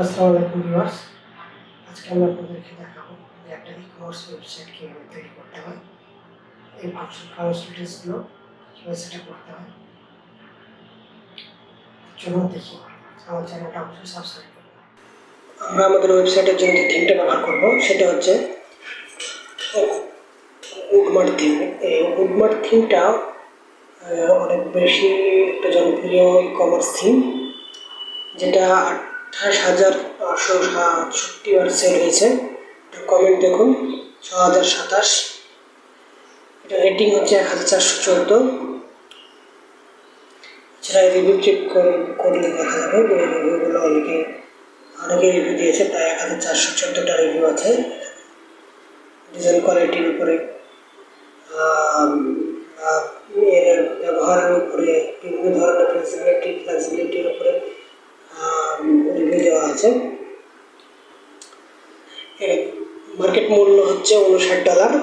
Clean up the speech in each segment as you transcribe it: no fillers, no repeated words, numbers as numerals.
আসসালামু আলাইকুম ভিউয়ার্স, আজকে আমি আপনাদেরকে দেখাবো যে একটা ই-কমার্স ওয়েবসাইট কীভাবে তৈরি করতে হয়, এই ফাংশনালিটিসগুলো কীভাবে সেট আপ করতে হয়। চলুন দেখি। আমার চ্যানেলটা অবশ্যই সাবস্ক্রাইব করুন। আমরা আমাদের ওয়েবসাইটের জন্য যে থিমটা ব্যবহার করব সেটা হচ্ছে woocommerce থিম। এই woocommerce থিমটা অনেক বেশি একটা জনপ্রিয় ই-কমার্স থিম, যেটা 28,867 বার সেল হয়েছে। কমেন্ট দেখুন 6,027। এটা রেটিং হচ্ছে 1,414। এছাড়া রিভিউ চেক করলে দেখা যাবে যে রিভিউগুলো অনেকে রিভিউ দিয়েছে। প্রায় 1,414টা রিভিউ আছে। ডিজাইন কোয়ালিটির উপরে, এর ব্যবহারের উপরে, বিভিন্ন ধরনের ফ্লেক্সিবিলিটির উপরে রিভিউ দেওয়া আছে। এর মার্কেট মূল্য হচ্ছে $59।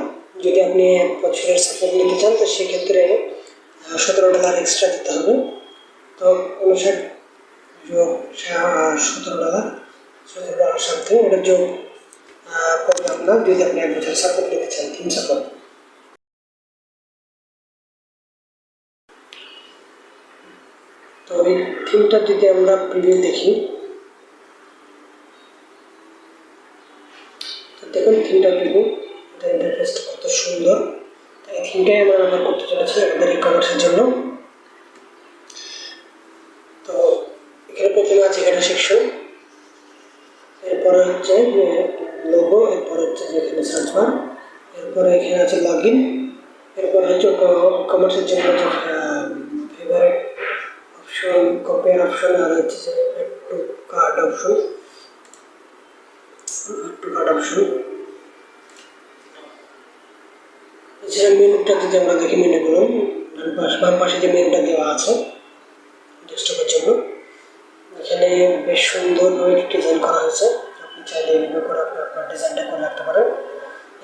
যদি আপনি 1 বছরের সাপোর্ট নিতে চান তো সেক্ষেত্রে $17 এক্সট্রা দিতে হবে। তো 59 যোগ $17 সামথিং, এটা যোগ করবে আপনার, যদি আপনি 1 বছরের সাপোর্ট নিতে চান, থিম সাপোর্ট। তো এই থিমটা যদি আমরা প্রিভিউ দেখি, তো দেখুন থিমটা প্রিভিউ, এটা ইন্টারফেসটা কত সুন্দর। এই থিমটাই আমরা ব্যবহার করতে চলেছি আমাদের ই-কমার্সের জন্য। তো এখানে প্রথমে আছে হেডার সেকশন, এরপরে হচ্ছে লোগো, এরপরে হচ্ছে যেখানে সার্চ বার, এরপরে এখানে আছে লগ ইন, এরপরে হচ্ছে কমার্সের জন্য যে ফেভারিট অপশন, কম্পেয়ার অপশন, আর হচ্ছে যে অ্যাড টু কার্ট অপশন। এছাড়া মেনুটা যদি আমরা দেখি, মেনুগুলো বাম পাশে যে মেনুটা দেওয়া আছে ডেস্কটপের জন্য, এখানে বেশ সুন্দরভাবে ডিজাইন করা হয়েছে। আপনি চাইলে এইভাবে করে আপনি আপনার ডিজাইনটা করে রাখতে পারেন।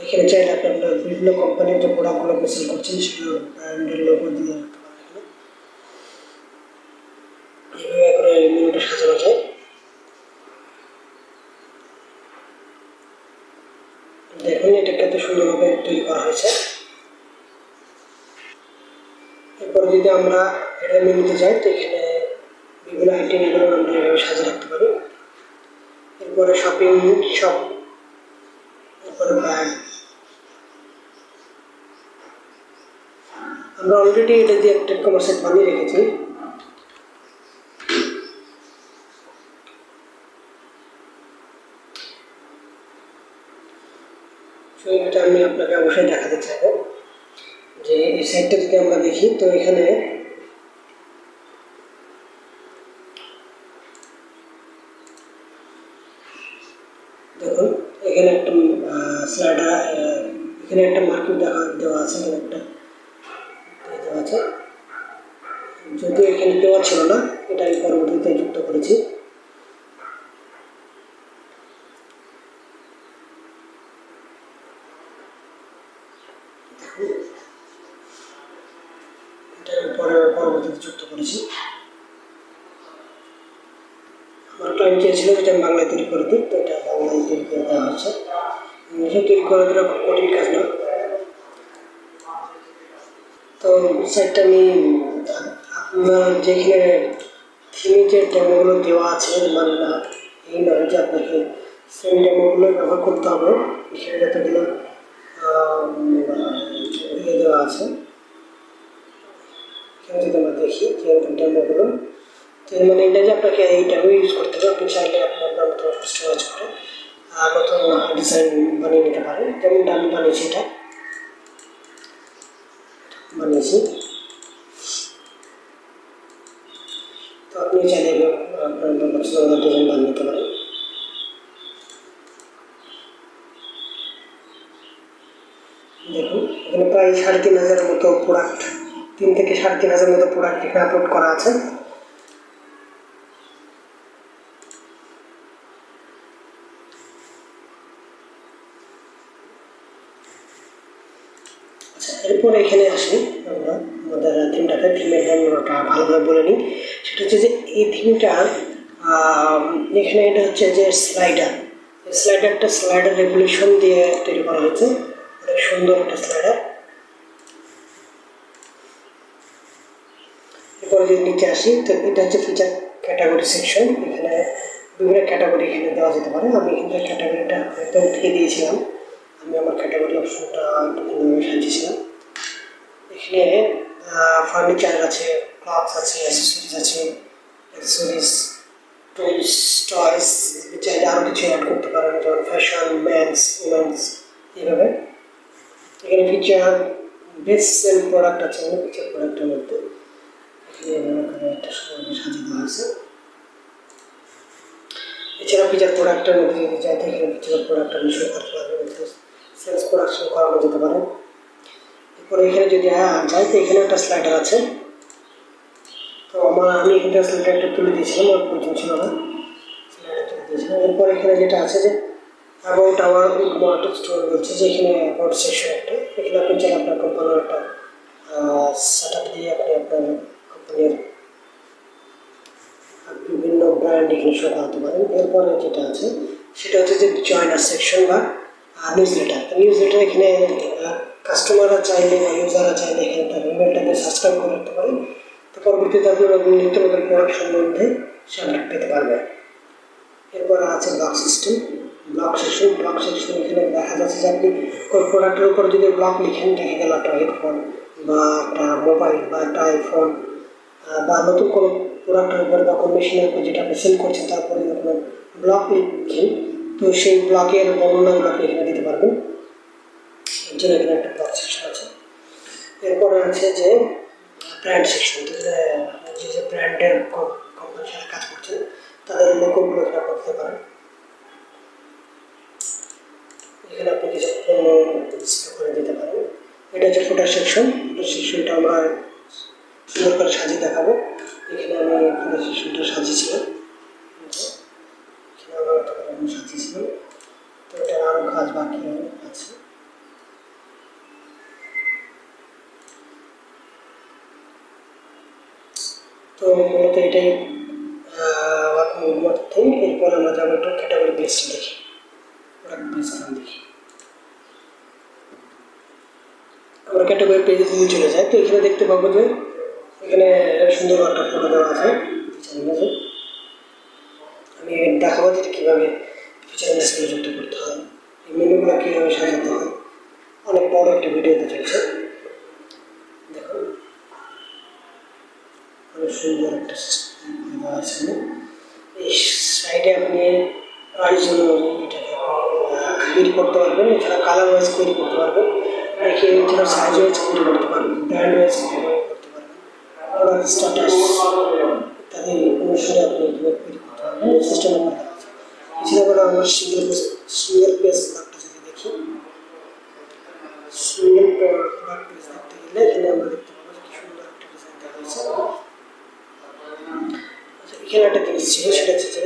এখানে চাইলে আপনি আপনার বিভিন্ন কোম্পানির যে প্রোডাক্টগুলো সেল করছেন সেগুলো ব্র্যান্ডের লোগো দিয়ে রাখতে পারেন। এখানে এইভাবে করে মেনুটা সাজানো যায়। দেখুন এটা কত সুন্দরভাবে তৈরি করা হয়েছে। এরপরে যদি আমরা এটা মেনুতে যাই, তো এখানে বিভিন্ন আইটেমগুলো আমরা এভাবে সাজিয়ে রাখতে পারি। এরপরে শপ, এরপরে ব্যাগ। আমরা অলরেডি এটা দিয়ে একটা ই-কমার্স সাইট বানিয়ে রেখেছি। এটা আমি আপনাকে অবশ্যই দেখাতে চাইবো যে এই সাইটটা যদি আমরা দেখি, তো এখানে দেখুন এখানে একটা স্লাইডার, এখানে একটা মার্কিং দেওয়া আছে, একটা দেওয়া আছে, যদিও এখানে দেওয়া ছিল না, এটা আমি পরবর্তীতে যুক্ত করেছি। এটা আমি পরবর্তীতে যুক্ত করেছি। আমার ক্লায়েন্ট চেয়েছিল যেটা আমি বাংলায় তৈরি করে দিই, তো এটা বাংলায় তৈরি করে দেওয়া হচ্ছে। ইংলিশে তৈরি করে দেওয়া খুব কঠিন কাজ না। তো সাইটটা আমি আপনার যেখানে থিমে যে ডেমোগুলো দেওয়া আছে, মানে না এই নয় যে আপনাকে সেম ডেমোগুলো ব্যবহার করতে হবে। এখানে যতগুলো ইয়ে দেওয়া আছে, এখানে যদি আমরা দেখি যে ডেমোগুলো, তো মানে এটা যে আপনাকে এই ডেমো ইউজ করতে হবে। আপনি চাইলে আপনার মতো কাস্টমাইজ করে নতুন ডিজাইন বানিয়ে নিতে পারেন। যেমনটা আমি বানিয়েছি, এটা বানিয়েছি। তো আপনি চাইলে আপনার পছন্দ ডিজাইন বানিয়ে নিতে পারেন। দেখুন এখানে প্রায় 3,500 মতো প্রোডাক্ট, 3 থেকে 3,500 মতো প্রোডাক্ট এখানে আপলোড করা আছে। আচ্ছা, এরপরে এখানে আসি আমরা আমাদের থিমটাকে। থিমের ডেমোটা ভালোভাবে বলে নিই। সেটা হচ্ছে যে এই থিমটা এখানে এটা হচ্ছে যে স্লাইডারটা স্লাইডার রেভলিউশন দিয়ে তৈরি করা হয়েছে, অনেক সুন্দর একটা স্লাইডার। এরপরে যদি নিচে আসি, তো এটা হচ্ছে ফিচার ক্যাটাগরি সেকশন। এখানে বিভিন্ন ক্যাটাগরি এখানে দেওয়া যেতে পারে। আমি এখানে ক্যাটাগরিটা হয়তো উঠিয়ে দিয়েছিলাম, আমি আমার ক্যাটাগরি অপশনটা সাজিয়েছিলাম। এখানে ফার্নিচার আছে, ক্লথস আছে, অ্যাসেসরিজ আছে, অ্যাক্সেসরিজ, টুলস, টয়েস, চাইলে আরও কিছু অ্যাড করতে পারেন, যেমন ফ্যাশন, মেন্স, উমেন্স, এইভাবে। এখানে ফিচার বেস্ট সেল প্রোডাক্ট আছে, ফিচার প্রোডাক্টের মধ্যে এখানে একটা সাজিয়ে দেওয়া হয়েছে। এছাড়া ফিচার প্রোডাক্টের মধ্যে যদি চাই, তো এখানে ফিচার প্রোডাক্ট আমি শো করতে পারবেন, সেলস প্রোডাকশন করানো যেতে পারে। এরপরে এখানে যদি যাই, তো এখানে একটা স্লাইডার আছে। তো আমি এখানে স্লাইডারটা তুলে দিয়েছিলাম, আমার প্রয়োজন ছিল না, স্লাইডার তুলে দিয়েছিলাম। এরপর এখানে যেটা আছে যে অ্যাবাউট আওয়ার উইকমার্কেট স্টোর বলছে, যে এখানে অ্যাবাউট সেকশন একটা, এখানে আপনি চাইলে আপনার কোম্পানির একটা সেট আপ দিয়ে আপনি আপনার কোম্পানির বিভিন্ন ব্র্যান্ড এখানে শো করাতে পারেন। এরপরে যেটা আছে সেটা হচ্ছে যে জয়নার সেকশন বা নিউজ লেটার। নিউজ লেটার এখানে কাস্টমাররা চাইলে বা ইউজাররা চাইলে এখানে তার ইমেলটাকে সাবস্ক্রাইব করে রাখতে পারেন। তো পরবর্তীতে আপনি নিত্য নতুন প্রোডাক্ট সম্বন্ধে সে আপডেট পেতে পারবেন। এরপর আছে ব্লগ সেকশন। এখানে দেখা যাচ্ছে যে আপনি কোনো প্রোডাক্টের উপর যদি ব্লগ লিখেন, দেখা গেল একটা হেডফোন বা একটা মোবাইল বা একটা আইফোন বা নতুন কোনো প্রোডাক্টের উপর বা কোনো মেশিনের উপর যেটা আপনি সেল করছেন, তারপরে যখন ব্লগ লিখেন, তো সেই ব্লগের বর্ণনাগুলো আপনি এখানে দিতে পারবেন। এর জন্য এখানে একটা ব্লগ সেকশন আছে। এরপরে আছে যে ব্র্যান্ড সেকশন, যে ব্র্যান্ডের কোম্পানির সাথে কাজ করছেন তাদের লোগোগুলো এখানে আপনি দিতে পারেন। এখানে আপনি কিছু পণ্য ডিসপ্লে করে দিতে পারেন। এটা হচ্ছে ফুটার সেকশনটা আমরা সুন্দর করে সাজিয়ে দেখাবো। এখানে আমি ফুটার সেকশনটা সাজিয়েছিলাম, সাজিয়েছিলাম। তো এটা আরও কাজ বাকি আছে। তো মূলত এটাই থিম। এরপর আমরা যাবো একটু ক্যাটাগরি পেজটা দেখি, প্রোডাক্ট পেজটা দেখি। আমরা ক্যাটাগরি পেজে যদি চলে যাই, তো এখানে দেখতে পাবো যে এখানে সুন্দর একটা ফটো দেওয়া আছে। আমি দেখাবো যে কীভাবে ফিচার ইমেজগুলো যুক্ত করতে হয়, এই মেনুগুলো কীভাবে সাজাতে হয়। অনেক বড় একটা ভিডিওতে চলছে, দেখুন অনেক সুন্দর একটা সিস্টেম দেওয়া আছে। এই সাইডে আপনি প্রাইস অনুযায়ী এটাকে কোয়েরি করতে পারবেন। এছাড়া কালার ওয়াইজ কোয়েরি করতে পারবেন, এছাড়া সাইজ ওয়াইজ কোয়েরি করতে পারবেন, ব্র্যান্ড ওয়াইজ কোয়েরি করতে পারবেন, প্রোডাক্ট স্ট্যাটাস ইত্যাদি অনুসারে আপনি কোয়েরি করতে পারবেন। এই সিস্টেমের মধ্যে আছে। এছাড়া আমরা সিঙ্গেল পেজ প্রোডাক্টটা যদি দেখি, সিঙ্গেল প্রোডাক্ট পেজ দেখতে গেলে এখানে আমরা দেখতে পাবো যে কি সুন্দর একটা ডিজাইন দেওয়া হয়েছে। আচ্ছা, এখানে একটা জিনিস ছিল, সেটা হচ্ছে যে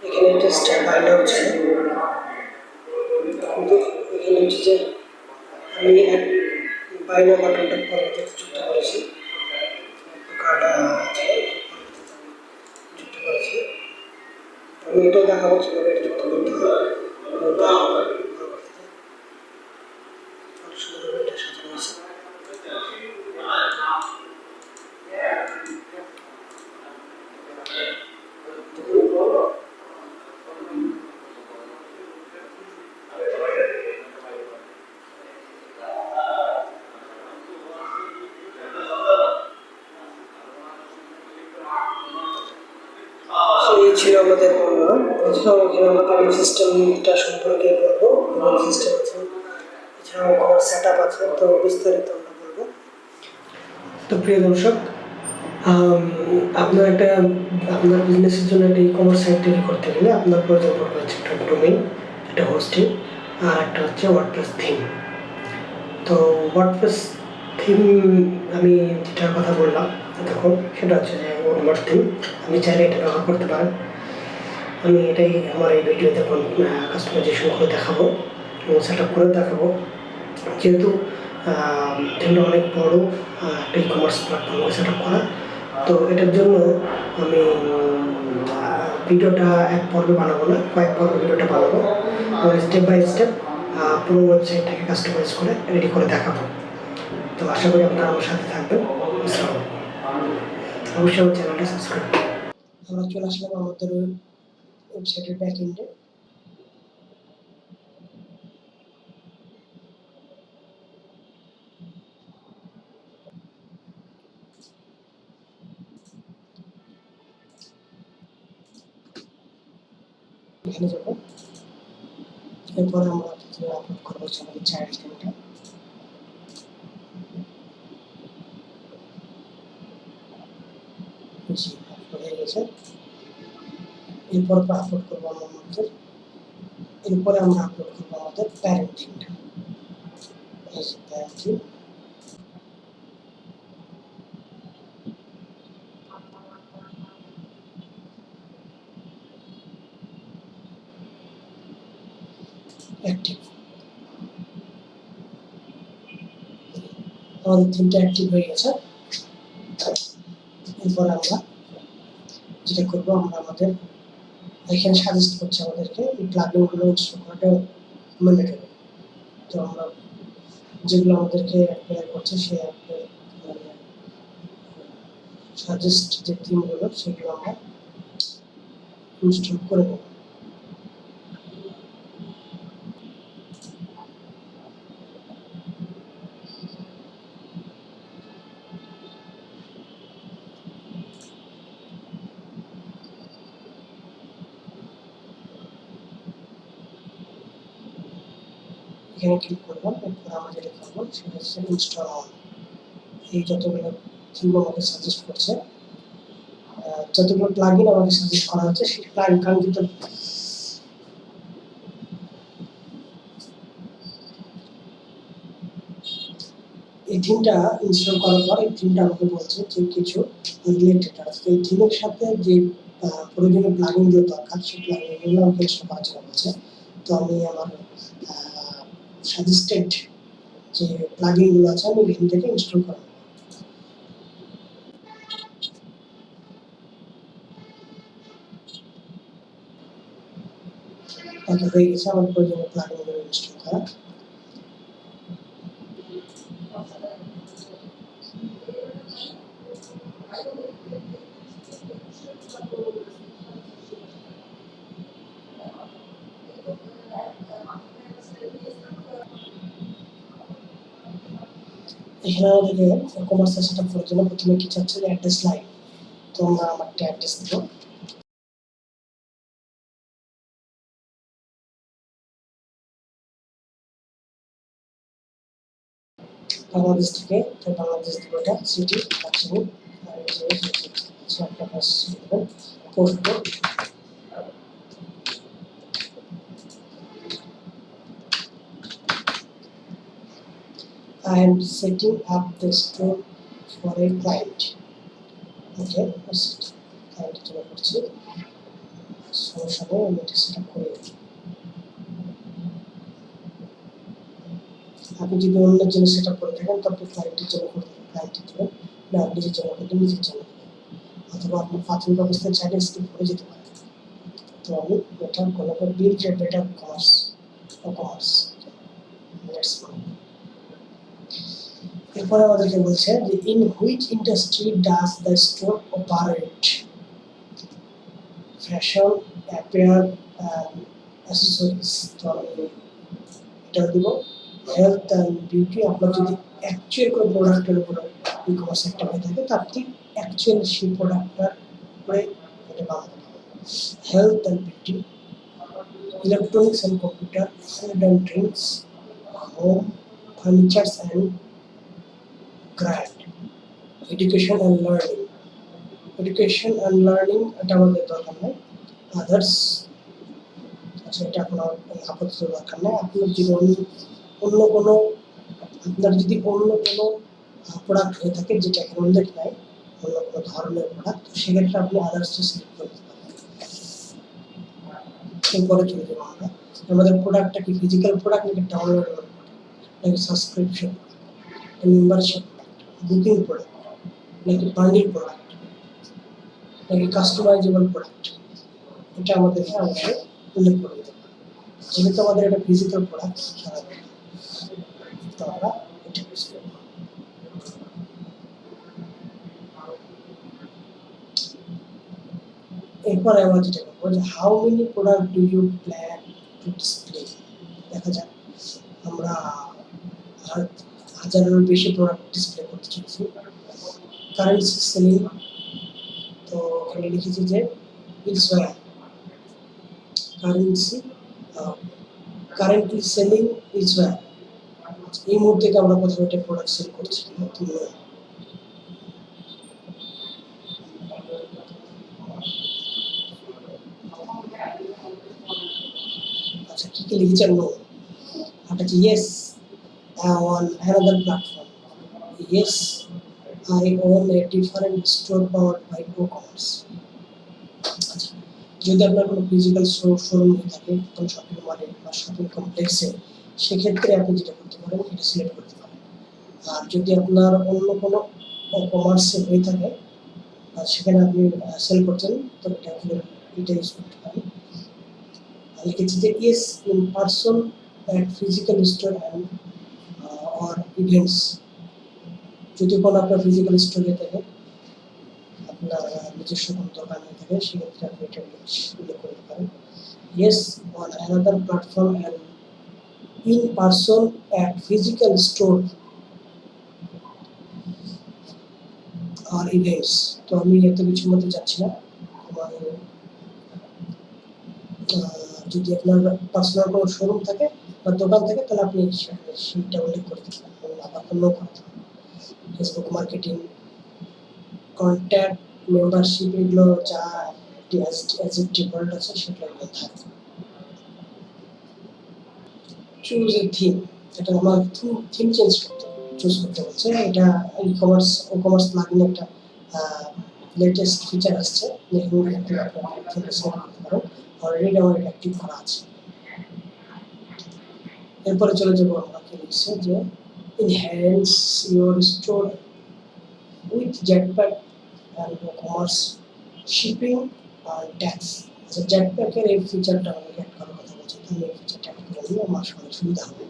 এখানে জাস্ট বাই নাও ছিল, কিন্তু এখানে হচ্ছে যে আমি বাই নাও বাটনটা পরবর্তীতে যুক্ত করেছি, কার্ডটা যুক্ত করেছি। আমি এটাও দেখাবো কীভাবে এটা যুক্ত করতে হয়। সুন্দরভাবে এটা সাজানো আছে। এই ছিল আমাদের পণ্য। এছাড়াও এখানে আমরা পেমেন্ট সিস্টেমটা সম্পর্কে বলবো, পেমেন্ট সিস্টেম আছে, এছাড়াও আমার সেট আপ আছে, তো বিস্তারিত আমরা বলবো। তো প্রিয় দর্শক, আপনার বিজনেসের জন্য একটা ই-কমার্স সাইট তৈরি করতে গেলে আপনার প্রয়োজন পড়বে হচ্ছে একটা ডোমেইন, একটা হোস্টিং, আর একটা হচ্ছে ওয়ার্ডপ্রেস থিম। তো ওয়ার্ডপ্রেস থিম আমি যেটার কথা বললাম তখন, সেটা হচ্ছে যে ওয়ার্ডপ্রেস থিম। আপনি চাইলে এটা ব্যবহার করতে পারেন। আমি এটাই আমার এই ভিডিওতে কাস্টমাইজেশন করে দেখাবো এবং সেট আপ করে দেখাবো। যেহেতু থিমটা অনেক বড় একটা ই-কমার্স প্ল্যাটফর্মে সেট আপ করা, তো এটার জন্য আমি ভিডিওটা এক পর্বে বানাবো না, কয়েক পর্বে ভিডিওটা বানাবো এবং স্টেপ বাই স্টেপ পুরো ওয়েবসাইটটাকে কাস্টমাইজ করে রেডি করে দেখাবো। তো আশা করি আপনারা আমার সাথে থাকবেন। অবশ্যই আমার চ্যানেলটা সাবস্ক্রাইব করুন। আমরা চলে আসলাম আমাদের ওয়েবসাইটের ব্যাক এন্ডে। এখানে যাবো, এরপরে আমরা আপলোড করবো আমাদের চাইল্ড থিমটা। জি, আপলোড হয়ে গেছে। এরপর আপলোড করবো এরপরে আমরা আপলোড করবো আমাদের প্যারেন্ট থিমটা। প্যারেন্ট থিম অ্যাক্টিভ, আমাদের থিমটা অ্যাক্টিভ হয়ে গেছে। এরপর আমরা যেটা করবো, আমরা আমাদের এখানে সাজেস্ট করছে আমাদেরকে এই প্লাগইনগুলো ইনস্টল করাটা ম্যান্ডেটরি। তো আমরা যেগুলো আমাদেরকে অ্যাপ্লাই করছে সেই সাজেস্ট যে থিমগুলো সেগুলো আমরা ইনস্টল করে নেব। এখানে ক্লিক করলাম, এরপর আমরা যেটা করবো সেটা হচ্ছে ইনস্টল অন। এই যতগুলো থিম আমাকে সাজেস্ট করছে, যতগুলো প্লাগইন আমাকে সাজেস্ট করা হচ্ছে সেই প্লাগইন কাঙ্ক্ষিত এই থিমটা ইনস্টল করার পর এই থিমটা আমাকে বলছে যে কিছু রিলেটেড আছে। এই থিমের সাথে যে প্রয়োজনীয় প্লাগইনগুলো দরকার সেই প্লাগইনগুলো আমাকে ইনস্টল করার জন্য বলছে। তো আমি আমার সাজেস্টেড যে প্লাগইনগুলো আছে আমি এখান থেকে ইনস্টল করব। তাহলে হয়ে গেছে আমার প্রয়োজনীয় প্লাগইনগুলো ইনস্টল করা। এখানে আমাদেরকে ই-কমার্স সেটআপ করার জন্য প্রথমে কি চাচ্ছে, অ্যাড্রেস লাইন। তো আমরা আমার একটা অ্যাড্রেস দেব। বাংলাদেশ থেকে, তো বাংলাদেশ দেব, এটা সিটি রাজশাহী, আর যে একটা পাস দেবেন, post code. I am setting up the store for a client. Okay, client চলে করছি, সমস্যা নেই, আমি এটা সেট আপ করে দিই। আপনি যদি অন্য জন্য সেট আপ করে থাকেন তবে ক্লায়েন্টের জন্য করতে হবে, ক্লায়েন্টের জন্য না, আপনি নিজের জন্য করতে নিজের জন্য, অথবা আপনি প্রাথমিক অবস্থায় চাইলে স্কিপ করে যেতে পারেন। তো আমি এটা কোনো build a better commerce commerce let's go. এরপরে আমাদেরকে বলছে যে in which industry does the store operate, fashion, appear, accessories. তো আমি এটা দিব হেলথ অ্যান্ড বিউটি। আপনার যদি অ্যাকচুয়াল কোনো প্রোডাক্টের উপরে ই-কমার্স একটা হয়ে থাকে তো আপনি অ্যাকচুয়াল সেই প্রোডাক্টটার উপরে এটা বানাতে পারবেন। Health and beauty, electronics and computer, food and drinks, home, furnitures and craft, education and learning. Education and learning এটা আমাদের দরকার নেই, আদার্স। আচ্ছা, এটা আপনার আপাতত দরকার নেই। আপনার যদি অন্য কোনো আপনার যদি অন্য কোনো প্রোডাক্ট হয়ে থাকে যেটা এখানে উল্লেখ নাই, অন্য কোনো ধরনের প্রোডাক্ট, তো সেক্ষেত্রে আপনি আদার্সটা সিলেক্ট করতে পারবেন। এরপরে চলে যাবো আমরা, আমাদের প্রোডাক্টটা কি ফিজিক্যাল প্রোডাক্ট নাকি ডাউনলোডেবল প্রোডাক্ট, নাকি সাবস্ক্রিপশন, মেম্বারশিপ, বুকিং প্রোডাক্ট, নাকি বান্ডিল প্রোডাক্ট, নাকি কাস্টমাইজেবল প্রোডাক্ট। এটা আমাদেরকে অবশ্যই উল্লেখ করে দিতে হবে। যেহেতু আমাদের এটা ফিজিক্যাল প্রোডাক্ট, তো আমরা এটা ইউজ করব। এরপরে আমরা যেটা করবো যে how many product do you plan to display. দেখা যাক আমরা হাজারেরও বেশি প্রোডাক্ট ডিসপ্লে করতে চলেছি। কারেন্সি সেলিং, তো এখানে লিখেছি যে it's currency currently selling is এই মুহূর্তে আমরা কোথাও একটা প্রোডাক্ট সেল করছি নতুন নয়। আচ্ছা কি কি লিখেছেন? নো, এটা কি yes on another platform, yes I own a different store powered by WooCommerce। আচ্ছা, যদি আপনার কোনো ফিজিক্যাল শোরুম হয়ে থাকে কোনো শপিং মলে বা শপিং কমপ্লেক্সে, সেক্ষেত্রে আপনি যেটা করতে পারেন এটা সিলেক্ট করতে পারেন। আর যদি আপনার অন্য কোনো কমার্সে হয়ে থাকে আর সেখানে আপনি সেল করছেন, তো এটা ইউজ করতে পারেন। লিখেছি যে yes in person at physical store and or events. যদি কোনো আপনার ফিজিক্যাল স্টোরে থাকে, আপনার নিজস্ব কোনো দোকান হয়ে থাকে, সেক্ষেত্রে আপনি এটা উল্লেখ করতে পারেন। Yes on another platform and in person at physical store আর ইভেন্টস। তো আমি এত কিছুর মধ্যে যাচ্ছি না। আমার যদি আপনার পার্সোনাল কোনো শোরুম থাকে বা দোকান থাকে, তাহলে আপনি সেইটা উল্লেখ করে দিতে পারেন, আবার অন্য করতে পারেন। ফেসবুক মার্কেটিং, কন্ট্যাক্ট, মেম্বারশিপ, এগুলো যা ডিফল্ট আছে সেগুলো এখানে থাকে। চুজ এ থিম, এটা আমার থিম চুজ করতে হচ্ছে। এটা ই-কমার্স প্লাগইনে একটা লেটেস্ট ফিচার আসছে, যেখানে আপনারা থিমটা সিলেক্ট করতে পারেন। অলরেডি আমার এটা অ্যাক্টিভ করা আছে। এরপরে চলে যাবো আমরা কি লিখছে যে enhance your store with jetpack and WooCommerce shipping and tax। আচ্ছা, jetpack-এর এই ফিচারটা আমি অ্যাড করার কথা বলছি। তাহলে এই ফিচারটা অ্যাড করে নিলে আমার অনেক সুবিধা হবে।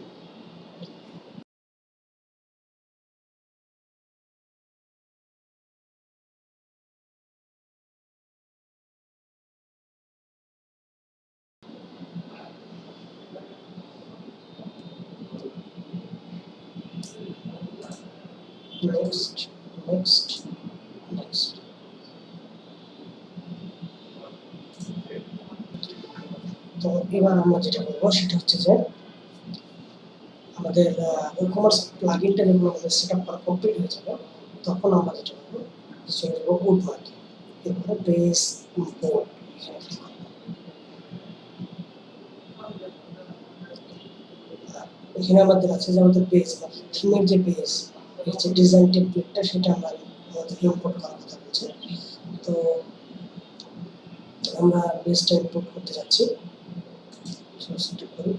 Next, next, next. তো এবার আমরা যেটা করবো সেটা হচ্ছে যে আমাদের ই-কমার্স প্লাগইনটা যখন আমাদের সেটআপ করা কমপ্লিট হয়ে যাবে, তখন আমরা যেটা করবো চলে যাবো উড মার্কেট। এরপরে বেস ইম্পোর্ট, এখানে ক্লিক করবো। এখানে আমাদের আছে যে আমাদের পেজ বা থিমের যে পেজ, হচ্ছে ডিজাইন টেমপ্লেটটা, সেটা আমরা আমাদের ইম্পোর্ট করার কথা বলছি। তো আমরা বেসটা ইম্পোর্ট করতে যাচ্ছি। সেটা করি।